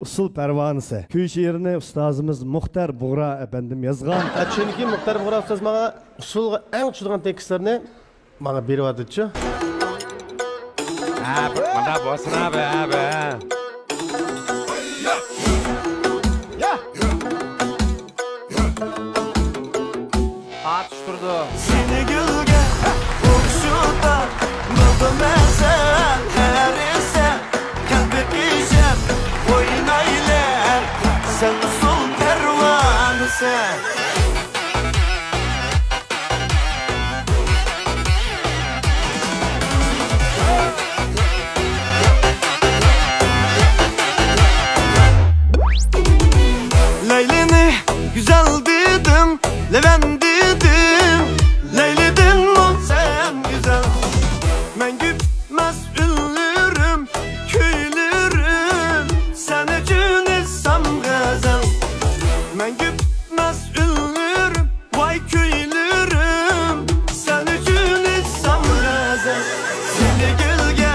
Usul pervanesi. Köy şiirini ustazımız Muhtar Buğra efendim yazgan. Çünkü Muhtar Buğra ustaz bana usulga en tutulan tekstlerini bana biri vardı. Bana basına be. Atıştırdı. Seni gülge okşuda buldum ezel her ise kalbi pişem oynaylar sen usul pervanesi. Leylini güzel dedim, Levent dedim. Leyli'din o sen güzel. Ben gitmez ünlürüm, köylürüm. Sen için etsem gazel. Ben gitmez ünlürüm, vay köylürüm. Sen için etsem gazel. Seni gölge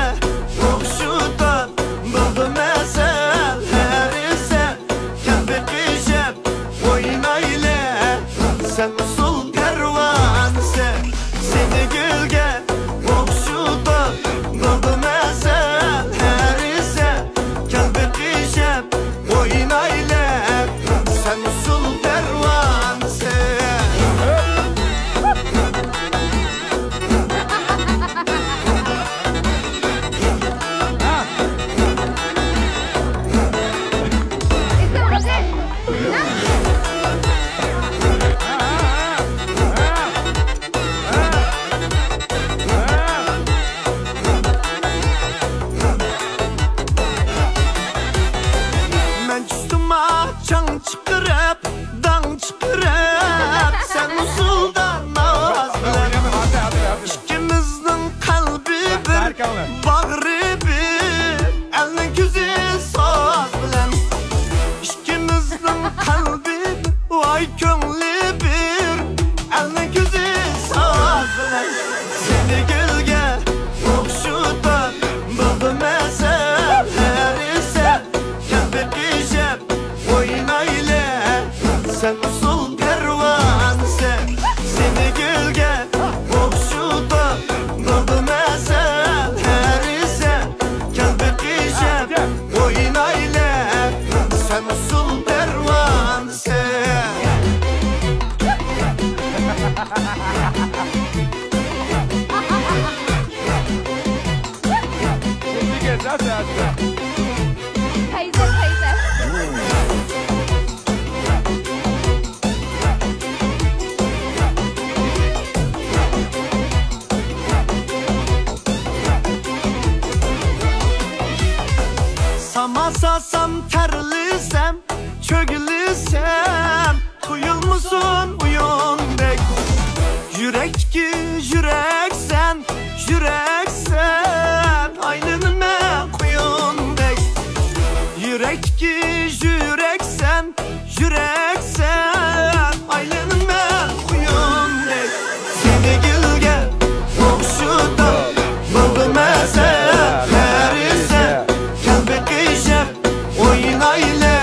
okşudan buldum ezel her ise kalbi pişem oynayla sen usul pervanesi. Seni gölge okşudan buldum ezel her ise kalbi pişem oynayla sen usul pervanesi. Ben üstüme çan çıkırıp, dan çıkırıp sen usuldan naz bilen. İkimizin kalbi bir, bağrı bir, elin gözü saz bilen. İkimizin kalbi bir, vay köngli bir, elin gözü saz bilen. Seni gölge okşudan buldum ezel her ise kalbi pişem oynayla sen usul pervanesi. Seni gölge okşudan buldum ezel her ise kalbi pişem oynayla sen usul pervanesi. Teyze. Samasasam terlisem, çögülüsem uyulmusun uyundek. Yürek ki yüreksen, yüreksen aynınıme kuyundek. Yürek ki yüreksen, yüreksen aynınıme kuyundek. Seni gülge okşudan buldum ezel her ise kalbi kişem oynayla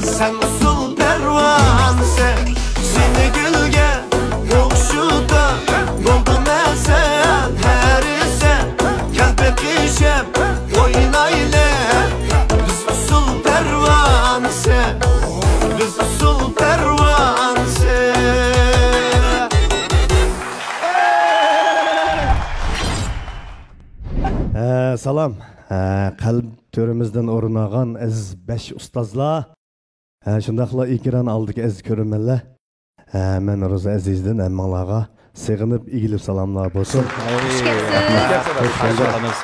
sen usul pervanesi. Seni gülge okşudan buldum ezel her ise kalbi kişem oynayla biz usul pervanesi. Biz usul pervanesi. Salam. Qalb törümüzden ornagan ez 5 ustazlar. Şundaqla ekran aldık ez körümeler. Men Roza Aziz'den emmalarga sığınıp igilip salamlar bolsun.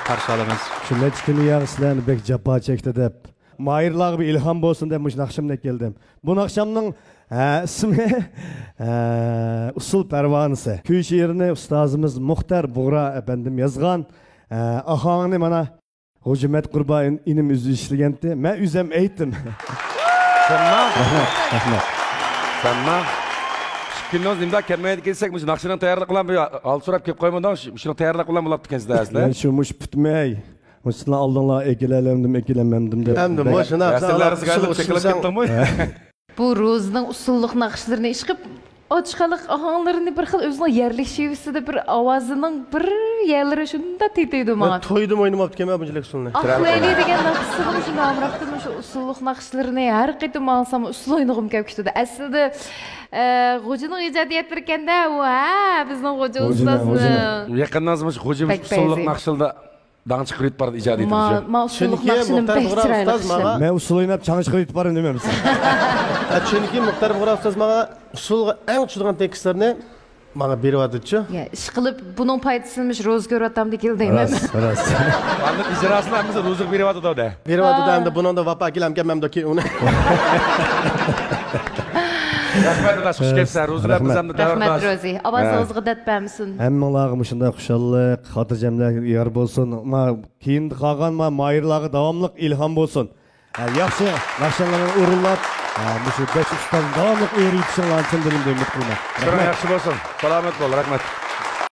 Qarşılamız. Şunday günü ya sizlarni bek japa çekti dep. Mayırlar bir ilham bolsun dep muş nakşamdek geldim. Bu nakşamның ismi Usul Pervanesi. Köy şiirini ustazımız Muhtar Buğra efendim yazgan. Ahağını bana Hocumet Qurbayın inim üzü işligenti. Men üzem eyttim. Tamam. Şükürnoz nimda kelmeye gelsek muş nakşının tayarlık ulan bir al sorap kep koymadan şunu tayarlık ulan bulaptı kezdi azla. Ben şu muş pütmey. Musullar aldınlar ekilenmem deb. Endi boşuna Rasullarınızı gazete çekilip gittin mi? Bu Roz'ның usulluq naqşlarını işqib, ochiqaliq ahanglarini bir xil o'zining yerlik şevsida bir ovozining bir yerlari shunda tetaydi menga. To'ydim o'ynamabdi kelma bunchalik usulni. Ahvali degan naqshini shuni amroqdim shu usulluq naqşlarini har qitim olsam usul o'ynag'im kelib ketadi. Aslida Xo'janing ijodiyatlari ekanda, va bizning Xo'ja ustasi. Yaqindan so'ng xo'jamiz usulluq naqshilda dağın çıkırıp bardı icad etmiş. Ma usulluq naqshini Muxtar pek Buğra chiroyli ustoz qilishadi. menga Men usul o'ynab changish qilib boraman demamiz. chunki Muxtar Buğra ustoz menga usulga eng tushadigan tekstlarni menga beryapti-chi. Ya, ish qilib buning foydasini Roz ko'ryotam deb keldim. Rost. Andı icrasını hemimiz rozuk veriyordu da o da. Beryapti endi buningda vafo kelam kelmamdiki uni. Rahmet adaş, hoş gelipsen. Rozuklarımız hem de Rahmat davrdaş. Rozi. Ovozingizga datbamsin. Hammalarga shunday xushallik, xotirjamlik yor bo'lsin. Ma keyin qolgan ma mayirlarga davomli ilhom bo'lsin. Yaxshi naqshlarni o'rinlab, shu 5 ustadan davomli o'rgatishinglarni umid qilaman. Sana yaxşı olsun. Selamet ol, rahmet.